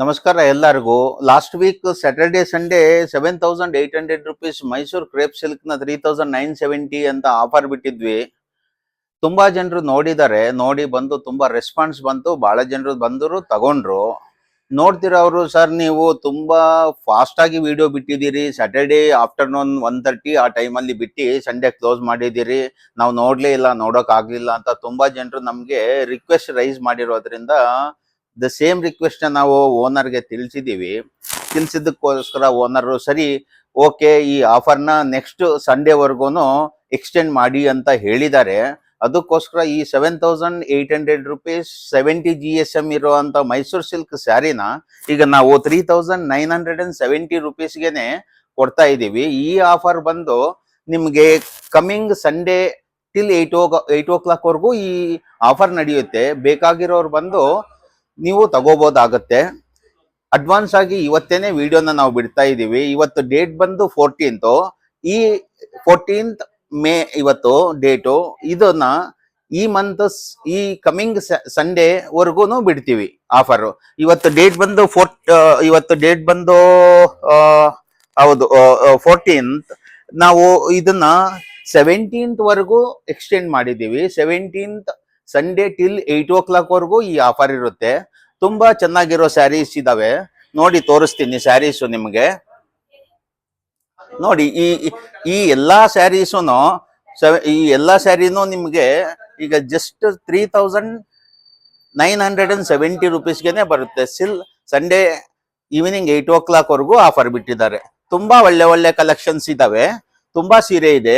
ನಮಸ್ಕಾರ ಎಲ್ಲರಿಗೂ. Last week Saturday Sunday 7,800 rupees Mysuru crepe silk ನ 3,970 ಅಂತ ಆಫರ್ ಬಿಟ್ಟಿದ್ವಿ. ತುಂಬಾ ಜನರು ನೋಡಿದ್ದಾರೆ, ನೋಡಿ ಬಂದು ತುಂಬಾ ರೆಸ್ಪಾನ್ಸ್ ಬಂತು, ಬಹಳ ಜನರು ಬಂದರು ತಗೊಂಡ್ರು. ನೋಡ್ತಿರೋರು, ಸರ್ ನೀವು ತುಂಬಾ ಫಾಸ್ಟ್ ಆಗಿ ವಿಡಿಯೋ ಬಿಟ್ಟಿದ್ದೀರಿ, ಸ್ಯಾಟರ್ಡೆ ಆಫ್ಟರ್ನೂನ್ 1:30 ಆ ಟೈಮಲ್ಲಿ ಬಿಟ್ಟು ಸಂಡೇ ಕ್ಲೋಸ್ ಮಾಡಿದ್ದೀರಿ, ನಾವು ನೋಡ್ಲೇ ಇಲ್ಲ, ನೋಡೋಕ್ ಆಗ್ಲಿಲ್ಲ ಅಂತ ತುಂಬಾ ಜನರು ನಮ್ಗೆ ರಿಕ್ವೆಸ್ಟ್ ರೈಸ್ ಮಾಡಿರೋದ್ರಿಂದ ದ ಸೇಮ್ ರಿಕ್ವೆಸ್ಟ್ ನಾವು ಓನರ್ಗೆ ತಿಳಿಸಿದ್ದಕ್ಕೋಸ್ಕರ ಓನರ್ ಸರಿ ಓಕೆ ಈ ಆಫರ್ನ ನೆಕ್ಸ್ಟ್ ಸಂಡೇವರೆಗೂ ಎಕ್ಸ್ಟೆಂಡ್ ಮಾಡಿ ಅಂತ ಹೇಳಿದ್ದಾರೆ. ಅದಕ್ಕೋಸ್ಕರ ಈ 7,800 rupees 70 GSM ಇರುವಂತ ಮೈಸೂರು ಸಿಲ್ಕ್ ಸ್ಯಾರಿನ ಈಗ ನಾವು 3,970 rupeesಗೆನೆ ಕೊಡ್ತಾ ಇದ್ದೀವಿ. ಈ ಆಫರ್ ಬಂದು ನಿಮ್ಗೆ ಕಮಿಂಗ್ ಸಂಡೇ ಟಿಲ್ 8 o'clock ವರೆಗೂ ಈ ಆಫರ್ ನಡೆಯುತ್ತೆ. ಬೇಕಾಗಿರೋರು ಬಂದು ನೀವು ತಗೋಬಹುದಾಗುತ್ತೆ. ಅಡ್ವಾನ್ಸ್ ಆಗಿ ಇವತ್ತೇನೆ ವಿಡಿಯೋನ ನಾವು ಬಿಡ್ತಾ ಇದ್ದೀವಿ. ಇವತ್ತು ಡೇಟ್ ಬಂದು 14th, ಈ 14th ಮೇ ಇವತ್ತು ಡೇಟು. ಇದನ್ನ ಈ ಮಂತ್ ಈ ಕಮಿಂಗ್ ಸಂಡೇ ವರ್ಗೂನು ಬಿಡ್ತೀವಿ ಆಫರ್. ಇವತ್ತು ಡೇಟ್ ಬಂದು ಹೌದು 14th. ನಾವು ಇದನ್ನ 17th ವರೆಗೂ ಎಕ್ಸ್ಟೆಂಡ್ ಮಾಡಿದ್ದೀವಿ. 17th ಸಂಡೇ ಟಿಲ್ 8 o'clock ವರೆಗೂ ಈ ಆಫರ್ ಇರುತ್ತೆ. ತುಂಬಾ ಚೆನ್ನಾಗಿರೋ ಸ್ಯಾರೀಸ್ ಇದಾವೆ, ನೋಡಿ ತೋರಿಸ್ತೀನಿ ಸ್ಯಾರೀಸು ನಿಮ್ಗೆ. ನೋಡಿ ಈ ಎಲ್ಲಾ ಸ್ಯಾರಿನೂ ನಿಮ್ಗೆ ಈಗ ಜಸ್ಟ್ 3,970 rupeesಗೆನೆ ಬರುತ್ತೆ. ಸಂಡೇ ಈವ್ನಿಂಗ್ 8 o'clock ವರೆಗೂ ಆಫರ್ ಬಿಟ್ಟಿದ್ದಾರೆ. ತುಂಬಾ ಒಳ್ಳೆ ಕಲೆಕ್ಷನ್ಸ್ ಇದಾವೆ, ತುಂಬಾ ಸೀರೆ ಇದೆ.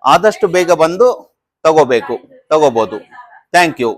ಆದಷ್ಟು ಬೇಗ ಬಂದು ತಗೋಬಹುದು. Thank you.